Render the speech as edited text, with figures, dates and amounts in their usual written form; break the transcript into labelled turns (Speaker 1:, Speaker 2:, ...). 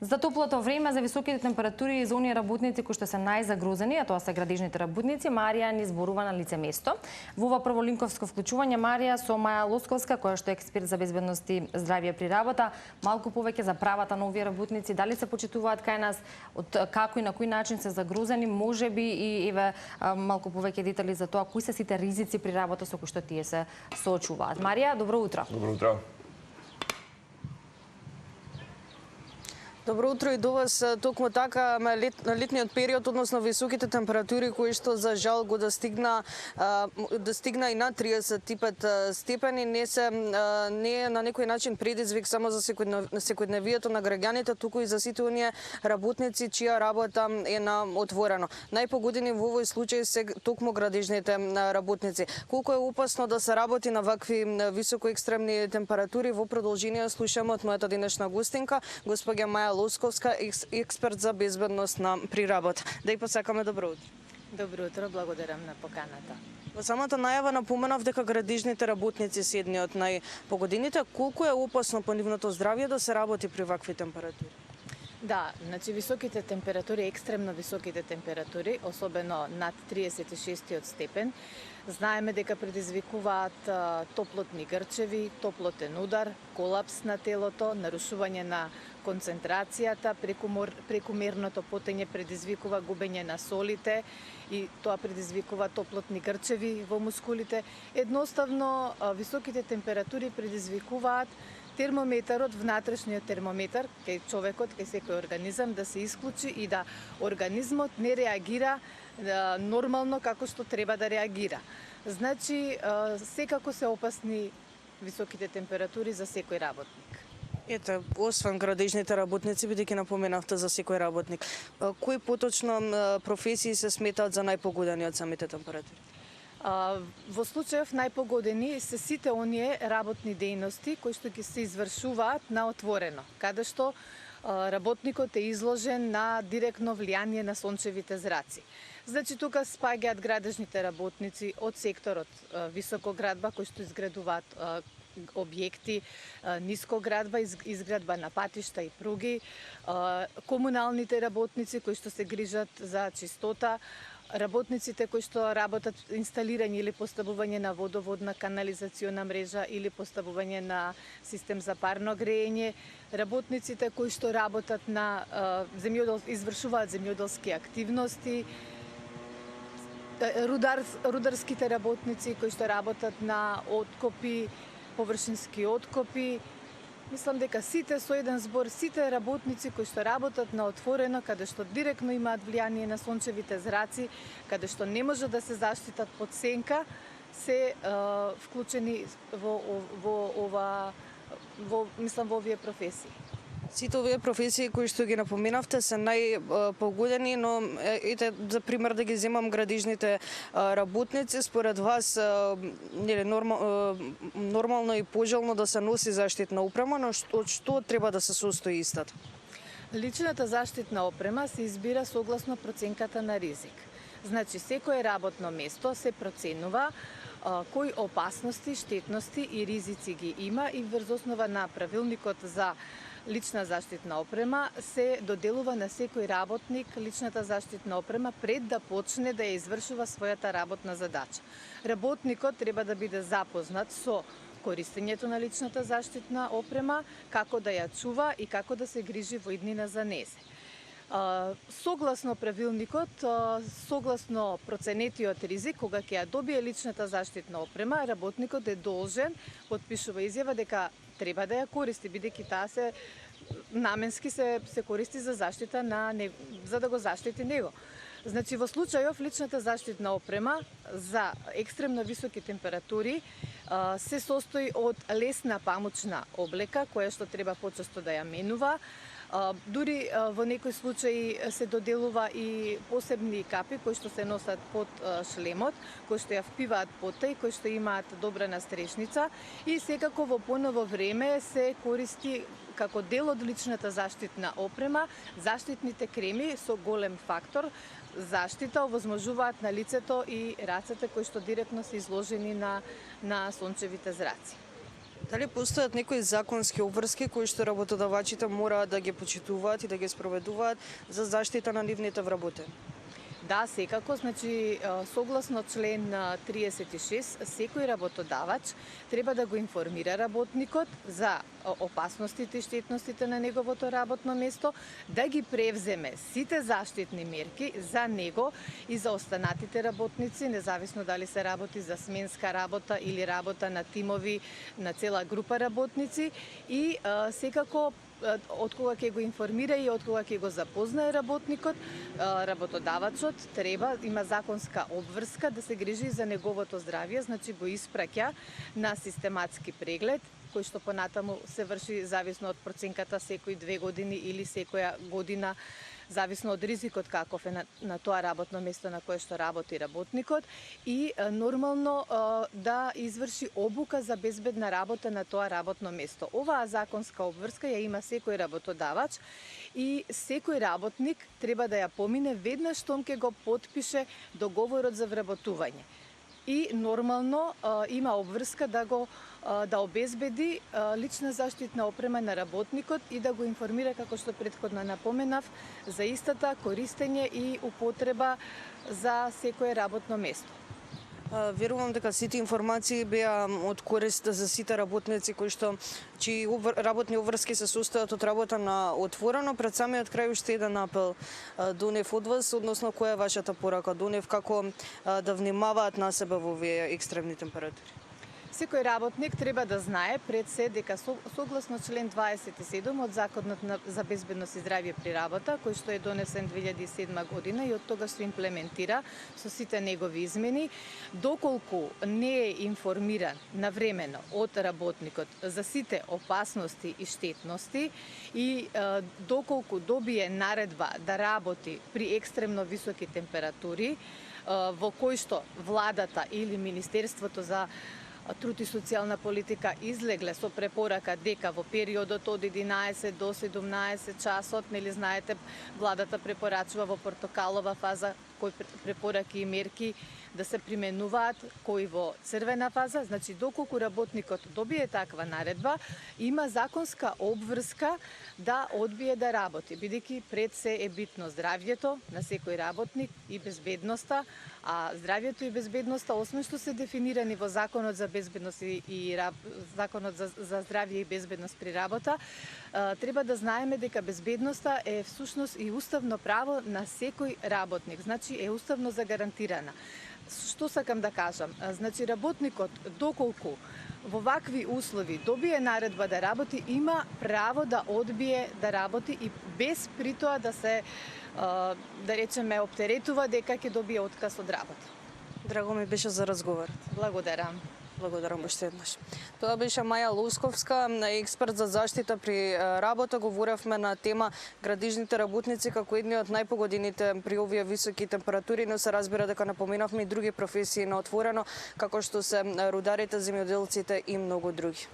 Speaker 1: За топлото време, за високите температури и за оние работници кои што се најзагрозени, а тоа се градежните работници, Марија ни зборува на лице место. Во ова прволинковско вклучување Марија со Маја Лосковска, која што е експерт за безбедност и здравје при работа, малку повеќе за правата на овие работници, дали се почитуваат кај нас, од како и на кој начин се загрозени, можеби и еве малку повеќе детали за тоа кои се сите ризици при работа со кои што тие се соочуваат. Марија, добро утро.
Speaker 2: Добро утро.
Speaker 3: Добро утро и до вас. Токму така, летниот период, односно високите температури кои што за жал го достигна и на 35 степени, не е на некој начин предизвик само за секојдневието на граѓаните, туку и за сите оние работници чија работа е на отворено. Најпогодени во овој случај се токму градежните работници. Колку е опасно да се работи на вакви високо екстремни температури, во продолжение слушаме од мојата денешна гостинка, госпоѓа Маја Лосковска, експерт за безбедност при работа. Да и посакаме добро утро.
Speaker 4: Добро утро, благодарам на поканата.
Speaker 3: Во самата најава напоменав дека градежните работници се едни од најпогодените. Колку е опасно по нивното здравје да се работи при вакви температури?
Speaker 4: Да, значи високите температури, екстремно високите температури, особено над 36 степен, знаеме дека предизвикуваат топлотни грчеви, топлотен удар, колапс на телото, нарушување на концентрацијата, прекумерното потење предизвикува губење на солите и тоа предизвикува топлотни грчеви во мускулите. Едноставно, високите температури предизвикуваат термометарот, внатрешниот термометар, кај човекот, кај секој организам, да се исклучи и да организмот не реагира нормално како што треба да реагира. Значи, секако се опасни високите температури за секој работник.
Speaker 3: Ете, освен градежните работници, бидејќи напоменавте за секој работник, кои поточно професии се сметаат за најпогодени од самите температури?
Speaker 4: Во случајов најпогодени се сите оние работни дејности кои што ќе се извршуваат на отворено, каде што работникот е изложен на директно влијание на сончевите зраци. Значи, тука спаѓаат градежните работници од секторот високоградба, кои што изградуваат објекти, нискоградба, изградба на патишта и пруги, комуналните работници кои што се грижат за чистота, работниците кои што работат инсталирање или поставување на водоводна канализациона мрежа или поставување на систем за парно грејење, работниците кои што работат на извршуваат земјоделски активности, рударските работници кои што работат на откопи, површински откопи. Мислам дека сите со еден збор, сите работници кои што работат на отворено, каде што директно имаат влијание на сончевите зраци, каде што не може да се заштитат под сенка, се вклучени во овие професии.
Speaker 3: Сите овие професии кои што ги напоменавте се најпогодени, но ете за пример да ги земам градежните работници, според вас нормално и пожелно да се носи заштитна опрема, но од што треба да се состои истата?
Speaker 4: Личната заштитна опрема се избира согласно проценката на ризик. Значи, секое работно место се проценува кои опасности, штетности и ризици ги има и врз основа на правилникот за лична заштитна опрема се доделува на секој работник личната заштитна опрема пред да почне да ја извршува својата работна задача. Работникот треба да биде запознат со користењето на личната заштитна опрема, како да ја чува и како да се грижи во иднина за незе. Согласно правилникот, согласно проценетиот ризик, кога ќе ја добие личната заштитна опрема, работникот е должен потпишува изјава дека треба да ја користи, бидејќи таа се наменски се користи за заштита на него, за да го заштити него. Значи, во случајов личната заштитна опрема за екстремно високи температури се состои од лесна памучна облека, која што треба почесто да ја менува. Дури во некои случаи се доделува и посебни капи кои што се носат под шлемот, кои што ја впиваат потта и кои што имаат добра настрешница и секако во поново време се користи како дел од личната заштитна опрема заштитните креми со голем фактор заштита овозможуваат на лицето и рацете кои што директно се изложени на сончевите зраци.
Speaker 3: Дали постојат некои законски обврски кои што работодавачите мораат да ги почитуваат и да ги спроведуваат за заштита на нивните вработени?
Speaker 4: Да, секако, значи согласно член 36, секој работодавач треба да го информира работникот за опасностите и штетностите на неговото работно место, да ги превземе сите заштитни мерки за него и за останатите работници, независно дали се работи за сменска работа или работа на тимови, на цела група работници и секако од кога ќе го информира и од кога ќе го запознае работникот, работодавачот има законска обврска да се грижи за неговото здравје, значи го испраќа на систематски преглед, кој што понатаму се врши зависно од проценката секои 2 години или секоја година, зависно од ризикот каков е на тоа работно место на кое што работи работникот и нормално да изврши обука за безбедна работа на тоа работно место. Оваа законска обврска ја има секој работодавач и секој работник треба да ја помине веднаш штом ќе го потпише договорот за вработување. И нормално има обврска да обезбеди лична заштитна опрема на работникот и да го информира, како што претходно напоменав, за истата користење и употреба за секое работно место.
Speaker 3: Верувам дека сите информации беа од корист за сите работници чии работни обврски се состојат од работа на отворено. Пред самиот крај уште еден апел донев од вас, односно која е вашата порака донев како да внимаваат на себе во овие екстремни температури?
Speaker 4: Секој работник треба да знае пред се дека согласно член 27 од Законот за безбедност и здравје при работа, кој што е донесен 2007 година и од тогаш се имплементира со сите негови измени, доколку не е информиран навремено од работникот за сите опасности и штетности и доколку добие наредба да работи при екстремно високи температури, во кој што владата или Министерството за труд и социјална политика излегле со препорака дека во периодот од 11 до 17 часот, нели знаете, владата препорачува во портокалова фаза кои препораки и мерки да се применуваат, кои во црвена фаза, значи доколку работникот добие таква наредба, има законска обврска да одбие да работи, бидејќи пред се е битно здравјето на секој работник и безбедноста, а здравјето и безбедноста, освен што се дефинирани во Законот за безбедност и Законот за здравје и безбедност при работа, треба да знаеме дека безбедноста е всушност и уставно право на секој работник, значи е уставно загарантирана. Што сакам да кажам? Значи работникот доколку во вакви услови добие наредба да работи, има право да одбие да работи и без при тоа да се да речеме оптеретува дека ќе добие отказ од работа.
Speaker 3: Драго ми беше за разговор.
Speaker 4: Благодарам.
Speaker 3: Благодарам уште еднаш. Тоа беше Маја Лосковска, експерт за заштита при работа. Говоревме на тема градижните работници како едни од најпогодените при овие високи температури, но се разбира дека напоменавме и други професии на отворено, како што се рударите, земјоделците и многу други.